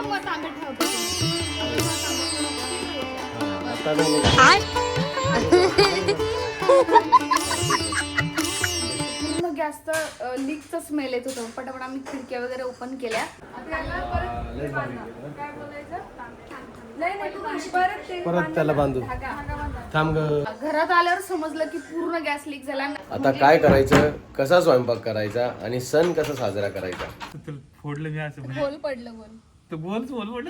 मग तांबे ठेवतो. आता नाही. पूर्ण गॅसचा लीकचा स्मेल येत होतं. पटापट आम्ही खिडक्या वगैरे ओपन केल्या. आता याला काय बोलायचं? परत त्याला बांधू. थांब ग. घरात आल्यावर समजलं की पूर्ण गॅस लीक झाला. आता काय करायचं, कसा स्वयंपाक करायचा आणि सण कसा साजरा करायचा. फोडलं मी असं बोल पडलं बोल. तर बोल बोल.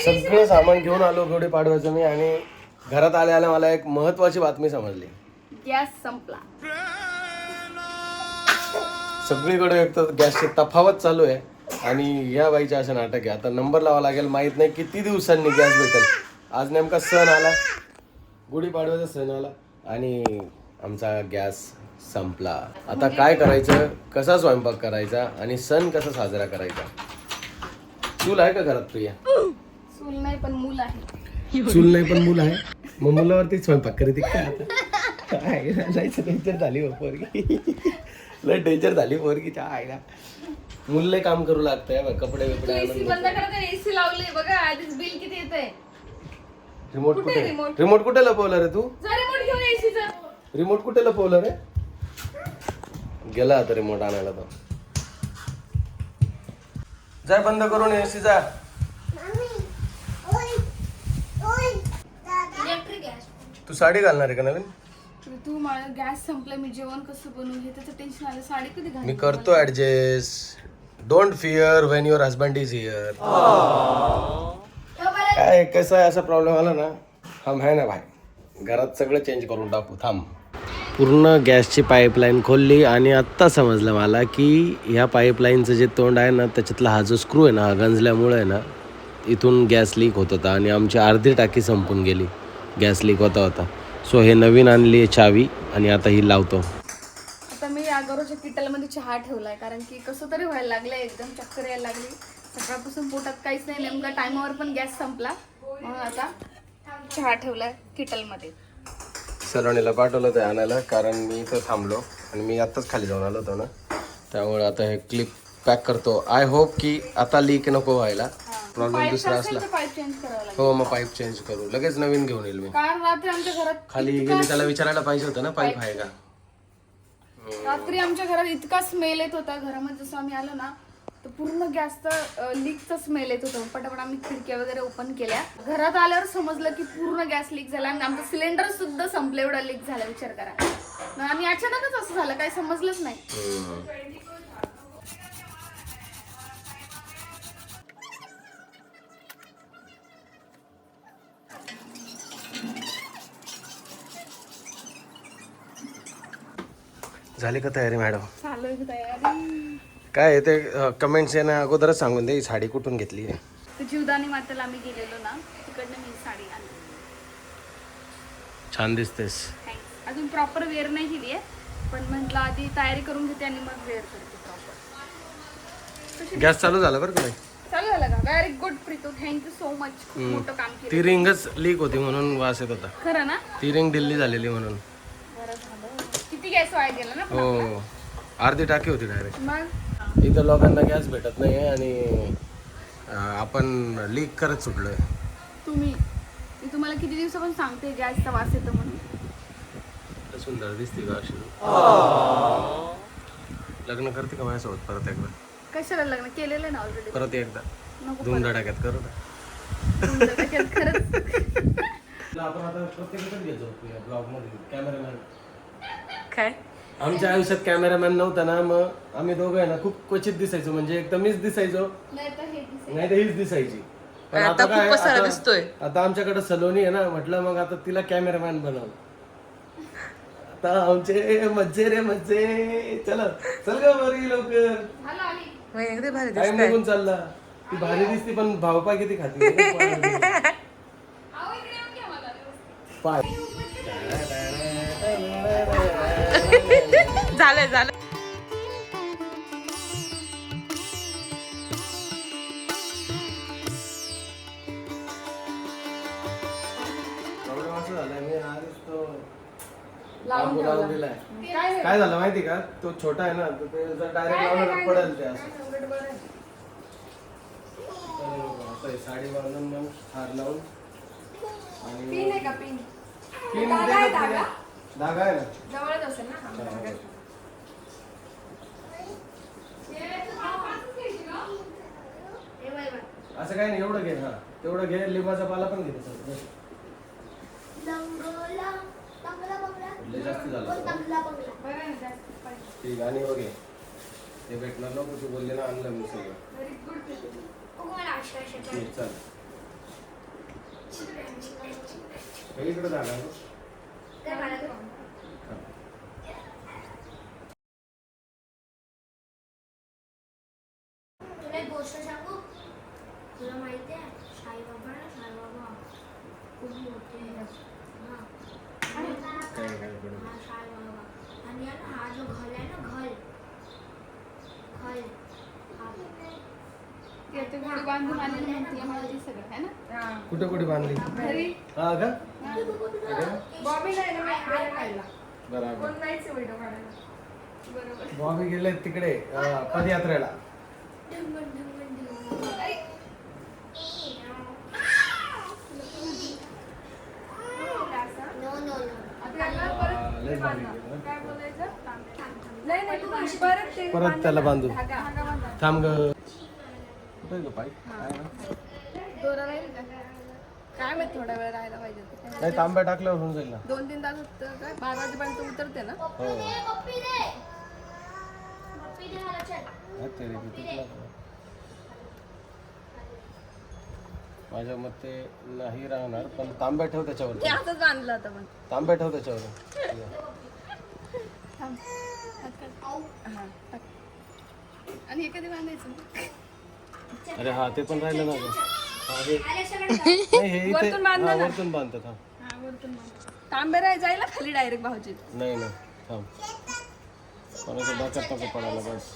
सगळं सामान घेऊन आलो गुढीपाडव्याचं मी, आणि घरात आल्या मला एक महत्वाची बातमी समजली. गॅस संपला. सगळीकडे एक तर गॅसची तफावत चालू आहे आणि या बाईचे असे नाटक आहे. आता नंबर लावा लागेल, माहित नाही किती दिवसांनी गॅस भेटेल. आज नेमका सण आला, गुढीपाडव्याचा सण आला आणि आमचा गॅस संपला. आता काय करायचं, कसा स्वयंपाक करायचा आणि सण कसा साजरा करायचा. चूल आहे का घरात प्रिया? चूल नाही पण मूल आहे. चूल नाही पण मूल आहे, मग मुलावरती स्वयंपाक करते काय. डेंजर झाली पोरगी, लय डेंजर झाली पोरगीच्या आईला. मुलं काम करू लागतंय, कपडे बिपडे एसी बंद करा. एसी लावले बघा, आधीच बिल किती येतंय. रिमोट कुठे? रिमोट कुठे लपवलं रे तू? जा रिमोट घेऊन एसीचा. रिमोट कुठे लपवलं रे? गेला आता रिमोट आणायला तो. जा बंद करून एसी जा. तू साडी घालणार आहे का नवीन? तू मला गॅस संपला, मी जेवण कसं बनवू हे त्याचं टेन्शन आलं. साडी कधी घालू? मी करतो adjust. Don't fear when your husband is here. काय कसं आहे, असा प्रॉब्लेम आला ना, हम है ना भाई, घरात सगळं चेंज करून टाकू. थांब. पूर्ण गॅसची पाईपलाईन खोलली आणि आत्ता समजलं मला की ह्या पाईपलाईनचं जे तोंड आहे ना, त्याच्यातला हा जो स्क्रू आहे ना, हा गंजल्यामुळे आहे ना, इथून गॅस लीक होत होता आणि आमची अर्धी टाकी संपून गेली गॅस लीक होता. सो हे नवीन आणली आहे चावी आणि आता ही लावतो. आता मी अगोदरच्या किटलमध्ये चहा ठेवलाय, कारण की कसं तरी व्हायला लागलंय, एकदम चक्कर यायला लागली. सकाळपासून पोटात काहीच नाही, नेमका टायमावर पण गॅस संपला, म्हणून आता चहा ठेवलाय किटलमध्ये. सलोनीला पाठवलं ते आणायला, कारण मी इथं थांबलो आणि मी आत्ताच खाली जाऊन आलो होतो ना, त्यामुळे आता हे क्लिप पॅक करतो. आय होप की आता लीक नको व्हायला. प्रॉब्लेम दुसरा असला पाईप चेंज करावं लागेल. हो, मग पाईप चेंज करू, लगेच नवीन घेऊन येईल मी. कारण रात्री आमच्या घरात खाली गेली त्याला विचारायला पाहिजे होतं ना पाईप आहे का. रात्री आमच्या घरात इतका स्मेल येत होता. घरामध्ये जसं आम्ही आलो ना, तर पूर्ण गॅसचा लीकचा स्मेल येत होता. पटापट आम्ही खिडक्या वगैरे ओपन केल्या. घरात आल्यावर समजलं की पूर्ण गॅस लीक झाला आणि आमचं सिलेंडर सुद्धा संपलं. एवढा लीक झाला, विचार करा. आणि अचानकच असं झालं, काही समजलंच नाही. झाली का तयारी मॅडम? चालू आहे तयारी. काय ते कमेंट्स आहे ना, अगोदरच सांगून दे साडी कुठून घेतली. तर जीवदानी मातेला आम्ही गेलेलो ना, तिकडनं मी साडी आणली. छान दिसतेस. थँक्स. अजून प्रॉपर वेअर नाही केली आहे, पण म्हटलं आधी तयारी करून घेते आणि मग वेअर करते प्रॉपर. गॅस चालू झाला बरं का नाही? चालू झालं का? Very good Pritu, thank you so much. खूप मोठं काम केलं. ती रिंगच लीक होती म्हणून वास येत होता. खरं ना? ती रिंग ढिल्ली झालेली म्हणून. बरं झालं. किती गॅस वाया गेला ना. हो, अर्धी टाकी होती डायरेक्ट. मग इथं लोकांना गॅस भेटत नाही आणि आपण लीक करत सुटलोय. मी तुम्हाला किती दिवसापासून सांगते गॅसचा वास येतो म्हणून. सुंदर दिसते का अशी? लग्न करते का माझ्यासोबत परत एकदा? कशाला लग्न केलेलं ना ऑलरेडी. परत एकदा नको दोन धडाक्यात करू ना. खरंच. आपण आता प्रत्येकाच घ्यायचो ब्लॉग मध्ये कॅमेरामॅन. काय आमच्या आयुष्यात कॅमेरामॅन नव्हता ना, मग आम्ही दोघं आहे ना खूप क्वचित दिसायचो. म्हणजे एकदम मीच दिसायचो, नाही तर हीच दिसायची. पण आता काय, आता आमच्याकडे सलोनी आहे ना, म्हटलं मग आता तिला कॅमेरामॅन बनव. आता आमचे मज्जे रे मज्जे. चला चल ग बरी लवकर. टाइम निघून चालला. ती भारी दिसते पण भावपा किती खाती. पाय झालं. बांबू लावून दिलाय. काय झालं माहिती का, तो छोटा आहे ना, तर ते जर डायरेक्ट लावलं पडेल ते असं. असं आहे, साडी बांधून मग हार लावून आणि पिन आहे का पिन? पिन धागा आहे, देतात धागा? तिला. धागा आहे ना. जवळच असेल ना. असं काय नाही, एवढं घे. हा तेवढं घे. लिंबाचा पाला पण घे त्याच्यात. लय जास्त झालं ठीक. आणि बघे ते भेटणार नको, तू बोलले ना, आणलं मी सगळं. ठीक, चल हे इकडे जागा तुला एक गोष्ट सांगू, तुला माहिती आहे साईबाबा ना, साईबाबा खूप मोठे आहेत. हा. काय काय पडेल. हा साईबाबा. आणि आहे ना, हा जो घल आहे ना, घल घल हा. ती आता घरी बांधून आणली म्हणून तिला माहिती सगळं आहे ना. कुठे कुठे बांधली. घरी हा का बॉबी नाही ना खायला. बरोबर. कोण नाहीच व्हिडिओ काढायला. बरोबर. बॉबी गेले तिकडे पदयात्रेला. ढंगण ढंगण ढंगण. No no no. त्याला परत लय ते भारी बांधा. केलं. काय बोलायचं? नाही नाही तू परत ते परत त्याला बांधू. धागा बांधा. थांब ग. कुठे ग पाय. दोरा राहील का? काय माहित, थोडा वेळ राहायला पाहिजे. नाही, तांब्या टाकल्यावर होऊन जाईल ना. 2-3 तास होतं काय 12 वाजेपर्यंत उतरते ना. हो. पप्पी दे. पप्पी दे मला, चल. ते रे, किती तुला. माझ्या मते नाही राहणार, पण तांब्या ठेव त्याच्यावर. ते असंच बांधलं होतं पण. तांब्या ठेव त्याच्यावर. थांब. हा, टाक. आणि हे कधी बांधायचं? अरे हा, ते पण राहिलं ना ग. हा, हे आले सगळे. नाही, हे इथे वरतून बांधलं हा, ना. वरतून बांधतात. हा हा वरतून बांध. तांबे राहाय जायला खाली डायरेक्ट भाऊची. नाही नाही, थांब. कोणाच्या डोक्यात नको पडायला बस.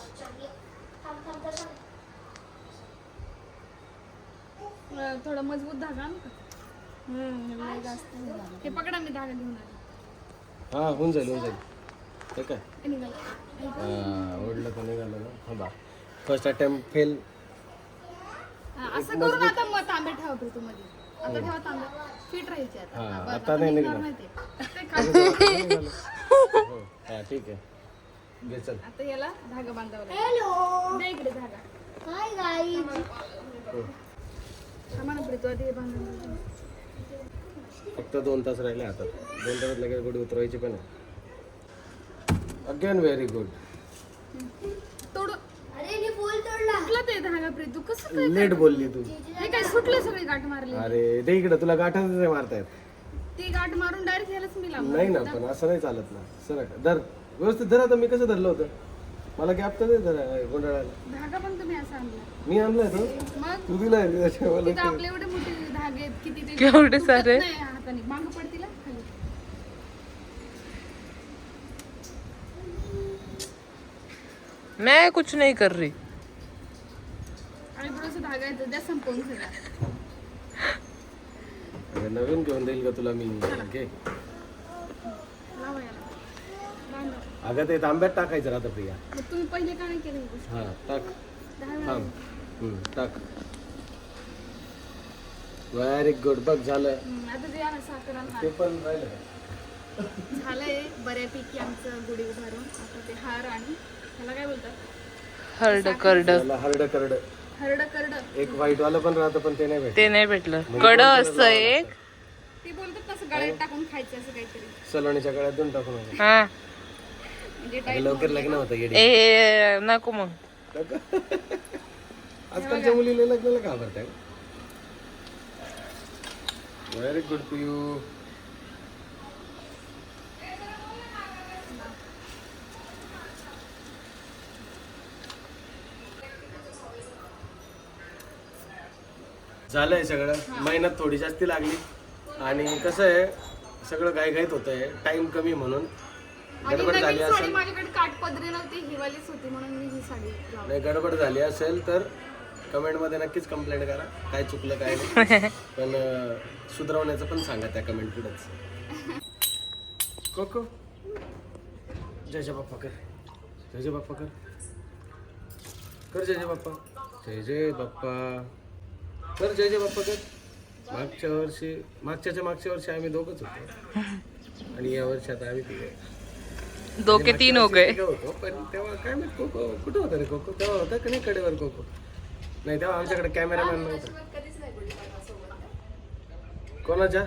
थांब थांब तसं. थोडं मजबूत धागा आण का. लय जास्त नाही धागा. हे पकडा, मी धागा घेऊन आले. हा, होऊन जाईल होऊन जाईल. ते काय हे निघालं. हा, ओढलं तर निघालं ना. हा बा, फर्स्ट अटेम्प्ट फेल. हा, असं करून आता मग तांबे ठेवा पृथ्वी मध्ये. आता ठेवा तांबे. फिट राहायचे आता. हा, बरं, आता नाही निघणार निघणार. नाही ते. ते खाली. हो, हा ठीक आहे. घे चल. आता याला धागा बांधावा लागेल. हॅलो. दे इकडे धागा. Hi guys. हो. थांबा ना प्रीतू, आधी हे बांधून. फक्त 2 तास राहिले आता. 2 तासात लगेच गोडी उतरवायची पण आहे. Again very good. तोडून अरे मी फुल तोडला. तुला ते धागा प्रीतू कसं काय? लेट बोलली तू. हे काय सुटले सगळी गाठ मारली. अरे दे इकडे, तुला गाठाच नाही मारतायत. ती गाठ मारून डायरेक्ट यालाच मी लावणार. नाही ना, पण असं नाही चालत ना. सरक धर व्यवस्थित धर. आता मी कसं धरलं होतं, मला गॅप तर नाही धरा गोंधळायला. धागा पण तुम्ही असा आणला. मी आणलाय तो. मग तू दिलाय त्याच्यावर. तिथं आपले एवढे मोठे धागे आहेत किती ते केवढे सारे. नाही हाताने माग पडतील हा खाली. मैं कुछ नहीं कर रही. आणि थोडंसं धागा येतं द्या संपवून सगळं. अरे नवीन घेऊन देईल का तुला मी. घे. लावा याला. बांधा. अगं ते तांब्यात टाकायचं राहतं प्रिया. मग तुम्ही पहिले का नाही केलं ही गोष्ट? हा टाक. 10 वेळा. थांब. टाक. Very good. बघ झालं. आता जे आहे ना साखर आणि हार. ते पण राहिलं. झालंय बऱ्यापैकी आमचं गुढी उभारून. आता ते हार आणि ह्याला काय बोलतात, हरड करड त्याला हरड करड. हरड करड. एक व्हाईट वाला पण राहतं, पण ते नाही भेटत. ते नाही भेटलं. कड असतं एक. ते बोलतात तसं गळ्यात टाकून खायचं असं काहीतरी. सलोणीच्या गळ्यात देऊन टाकून आलं. हा म्हणजे अगं, लवकर लग्न होतं येडी. ए नको मग. आजकालच्या मुलीला लग्नाला घाबरताय. व्हेरी गुड पियू. झालंय सगळं. मेहनत थोडी जास्ती लागली आणि कसं आहे, सगळं घाईघाईत होतंय, टाइम कमी म्हणून आणि गडबड झाली नवीन साडी असेल. माझ्याकडे काठपदरी नव्हती, हिवालीच होती म्हणून मी ही साडी लावली. नाही गडबड झाली असेल तर कमेंटमध्ये नक्कीच कंप्लेंट करा, काय चुकलं काय नाही. पण सुधारवण्याचं पण सांगा त्या कमेंट पुढेच. कोको जय जय बाप्पा कर. जय जय बाप्पा कर. कर जय जय बाप्पा. जय जय बाप्पा कर. जय जय बाप्पा कर. मागच्या वर्षी आम्ही दोघंच होतो आणि या वर्षी आता आम्ही तिघे. 2 के 3 हो गए. होतो पण तेव्हा काय माहित कोको कुठं होता रे कोको. तेव्हा होता का नाही कडेवर कोको. नाही तेव्हा आमच्याकडे कॅमेरामॅन नव्हता. कोणाच्या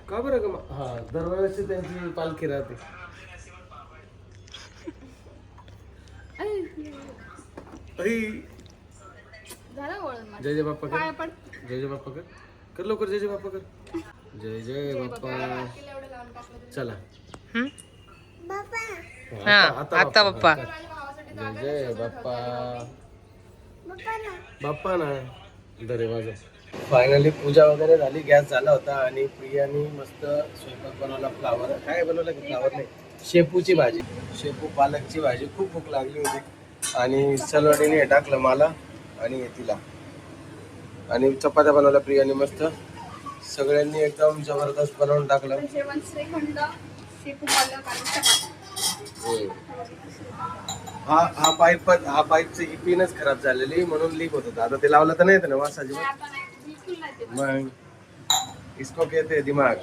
का बरं का. हा दरवेळेस त्यांची पालखी राहते. झालं वळण माझं. जय जय बाप्पा पाया कर. पड. जय जय बाप्पा कर. कर लवकर जय जय बाप्पा कर. जय जय बाप्पा. चला हा आता बाप्पा. जय जय बाप्पा. बाप्पा ना दरे माझं. फायनली पूजा वगैरे झाली. गॅस झाला होता आणि प्रियानी मस्त स्वयंपाक बनवला. फ्लावर काय बनवलं की फ्लावर नाही शेपूची भाजी. शेपू पालकची भाजी. खूप भूक लागली होती आणि सलवडीने टाकलं मला आणि तिला. आणि चपात्या बनवल्या प्रियाने मस्त. सगळ्यांनी एकदम जबरदस्त बनवून टाकलं. जेवण श्रीखंड, शेपू पालक आणि चपाती. हा पाईपची पिनच खराब झालेली म्हणून लीक होत होता. आता ते लावलं तर नाही ना वासाजी. आता नाही, बिलकुल नाही ते. मग इसको कहते दिमाग.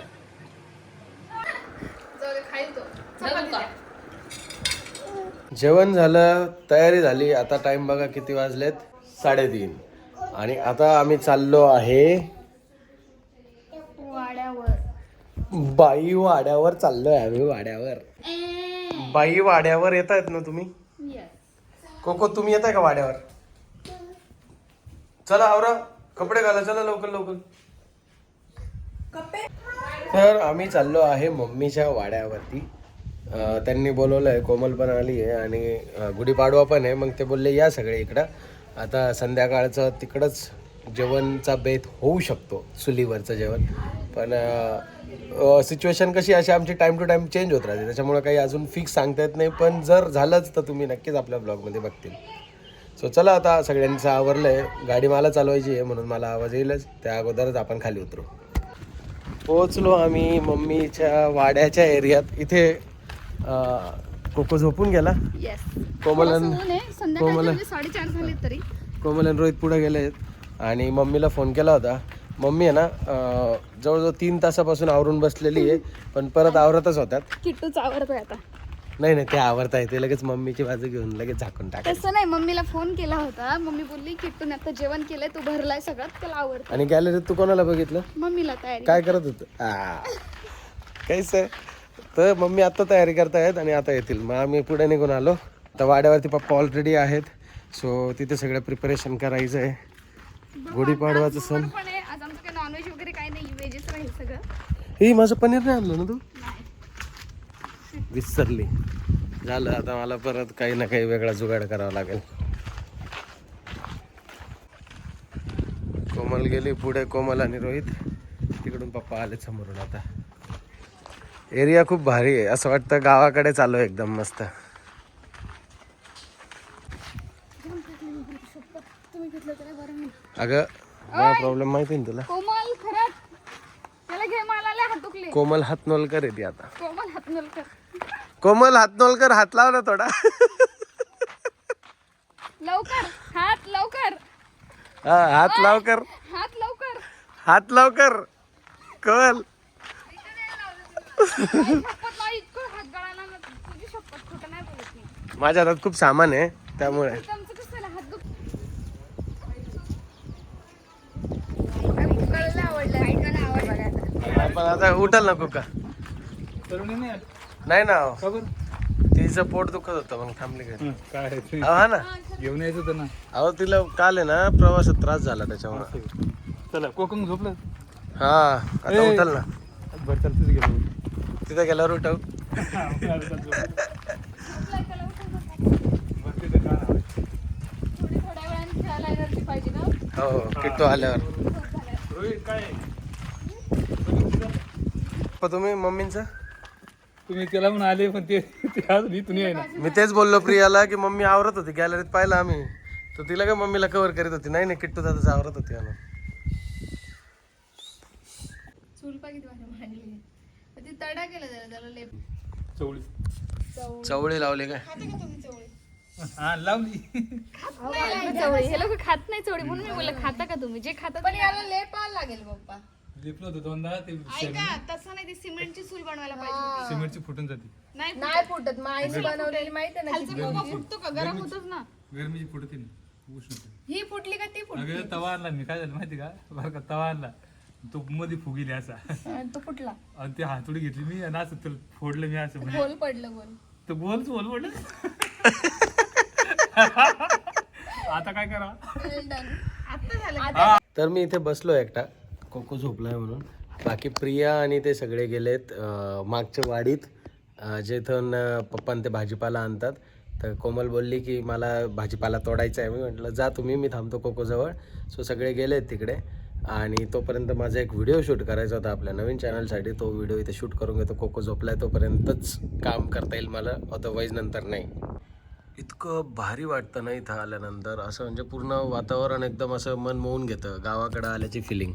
जाऊ दे, खाईल तो. चपाती द्या. जेवण झालं. तयारी झाली. आता टाइम बघा किती वाजलेत. 3:30. आणि आता आम्ही चाललो आहे वाड्यावर. बाई वाड्यावर चाललोय आम्ही. वाड्यावर बाई वाड्यावर येत आहेत ना तुम्ही. कोको तुम्ही येताय का वाड्यावर. चला आवरा कपडे घाला. चला लवकर लवकर. तर आम्ही चाललो आहे मम्मीच्या वाड्यावरती. त्यांनी बोलवलंय. कोमल पण आली आहे आणि गुढीपाडवा पण आहे. मग ते बोलले या सगळे इकडं. आता संध्याकाळचं तिकडंच जेवणचा बेत होऊ शकतो. चुलीवरचं जेवण. पण सिच्युएशन कशी अशी आमची टाईम टू टाईम चेंज होत राहते. त्याच्यामुळे काही अजून फिक्स सांगता येत नाही. पण जर झालंच तर तुम्ही नक्कीच आपल्या ब्लॉगमध्ये बघतील. सो चला आता सगळ्यांचं आवरलं आहे. गाडी मला चालवायची आहे म्हणून मला आवाज येईलच. त्या अगोदरच आपण खाली उतरू. पोचलो आम्ही मम्मीच्या वाड्याच्या एरियात. इथे कोको झोपून गेला. कोमल 4:30 झाले तरी. कोमल आणि रोहित पुढे गेले आहेत आणि मम्मीला फोन केला होता. मम्मी आहे ना जवळजवळ 3 तासापासून आवरून बसलेली आहे पण परत आवरतच होतात. किट्टूच आवडतोय आता. नाही ते आवरता येते. लगेच मम्मीची बाजू घेऊन लगेच झाकून टाक. तसं नाही, मम्मीला फोन केला होता. मम्मी बोलली किट्टूने आता जेवण केलंय, तू भरलाय सगळ्यात, त्याला आवडतं. आणि गॅलरीत तू कोणाला बघितलं. मम्मीला तयारी काय करत होत. काहीच आहे. तर मम्मी आता तयारी करतायत आणि आता येतील. मग आम्ही पुढे निघून आलो. आता वाड्यावरती पप्पा ऑलरेडी आहेत. सो तिथे सगळं प्रिपरेशन करायचं आहे. गुढीपाडवाचं सण. आज आमचं काही नॉनव्हेज वगैरे काही नाही, व्हेजच राहील सगळं. हे माझं पनीर नाही आणलं ना तू. विसरली. झालं आता मला परत काही ना काही वेगळा जुगाड करावा लागेल. कोमल गेली पुढे. कोमल आणि रोहित तिकडून पप्पा आले समोरून. आता एरिया खूप भारी आहे. असं वाटतं गावाकडे चालू एकदम मस्त. अगं मला प्रॉब्लेम माहिती ना तुला. कोमल खरंच त्याला घे, मला लय हात दुखले. कोमल हातनोलकर आहे ती आता. कोमल हातनोलकर. कोमल हातनोलकर. हात लाव ना थोडा. लवकर हात लवकर. हा हात लाव कर. हात लवकर. हात लाव कर. कोमल शपथ नाही, इतकं हात गळाला ना. तुझी शपथ खोटं नाही बोलत मी. माझ्या हातात खूप सामान आहे त्यामुळे. आमचं कसं झालं, हात दुख. पण आता उठल ना कुका. नाही ना तिचं पोट दुखत होतं मग थांबली घरी. काय हा ना घेऊन यायचं होतं ना. अहो तिला काल आहे ना प्रवासात त्रास झाला त्याच्यामुळे. चला कोकण झोपलं. हा आता उठल ना. बरं चालतंच गेलो. तिथं गेल्यावर उठव. थोड्या वेळाने खेळायला एनर्जी पाहिजे ना. हो किट्टू आल्यावर. रोहित काय तुम्ही मम्मींचं. तुम्ही त्याला म्हणून आले पण ते आज मी तुम्ही आहे ना. मी तेच बोललो प्रियाला की मम्मी आवरत होती. गॅलरीत पाहिलं आम्ही तर तिला काय मम्मीला कव्हर करीत होती. नाही किट्टू दादाच आवरत होती. चूल पाहिजे माझ्या मांडली. ती तडा केला त्याला लेप. चवळी चवळी लावली काय? खाता का तुम्ही चवळी? हा लावली. चवळी हे लोक खात नाही चवळी म्हणून मी बोललं खाता का तुम्ही? जे खाता पण याला लेपायला लागेल पप्पा. लिपलं होतं दोनदा ते ऐका तसं नाही, ती सिमेंटची चूल बनवायला पाहिजे होती. सिमेंटची फुटून जाते. नाही फुटत. माईने बनवलेली माहिती ना. खालचा मोगा फुटतो का? गरम होतच ना. गरमीची फुटते ना उष्ण होते. ही फुटली का ती फुटली? अगं तवा आणला मी, काय झालं माहिती का बरं का, तवा आणला तो मध्ये फुगिले असा तो फुटला. आणि ते हातोडी घेतली मी आणि असं त्याला फोडलं मी असं म्हणजे गोल पडलं गोल. तो गोलच गोल पडलं. आता काय करा. आता झालं. तर मी इथे बसलो एकटा, कोको झोपलाय म्हणून. बाकी प्रिया आणि ते सगळे गेलेत मागच्या वाडीत, जेथून पप्पा ते भाजीपाला आणतात. तर कोमल बोलली की मला भाजीपाला तोडायचा आहे. मी म्हटलं जा तुम्ही, मी थांबतो कोकोजवळ. सो सगळे गेलेत तिकडे आणि तोपर्यंत माझा एक व्हिडिओ शूट करायचा होता आपल्या नवीन चॅनलसाठी. तो व्हिडिओ इथे शूट करून घेतो. कोको झोपलाय तोपर्यंतच काम करता येईल मला, अदरवाईज नंतर नाही. इतकं भारी वाटतं ना इथं आल्यानंतर, असं म्हणजे पूर्ण वातावरण एकदम असं मन मोहून घेतं. गावाकडं आल्याची फिलिंग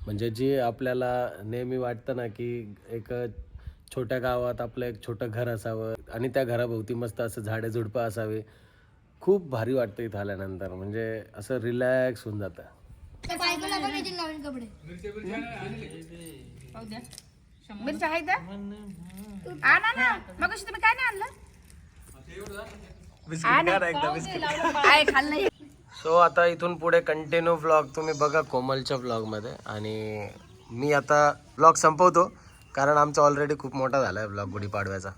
म्हणजे जी आपल्याला नेहमी वाटतं ना की एक छोट्या गावात आपलं एक छोटं घर असावं आणि त्या घराभोवती मस्त असं झाडे झुडपं असावे. खूप भारी वाटतं इथं आल्यानंतर, म्हणजे असं रिलॅक्स होऊन जातं. बायकोला पण येतील नवीन कपडे. मिरच्या आहेत आणा ना. मग तुम्ही काय नाही आणलं? काय खाल्लं नाही. सो आता इथून पुढे कंटिन्यू व्लॉग तुम्ही बघा कोमलच्या व्लॉगमध्ये. आणि मी आता व्लॉग संपवतो कारण आमचा ऑलरेडी खूप मोठा झाला आहे व्लॉग गुढीपाडव्याचा.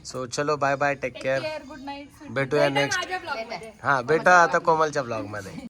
सो चलो bye bye, take care. Good night. भेटूया नेक्स्ट. हां भेटा आता कोमलच्या व्लॉगमध्ये.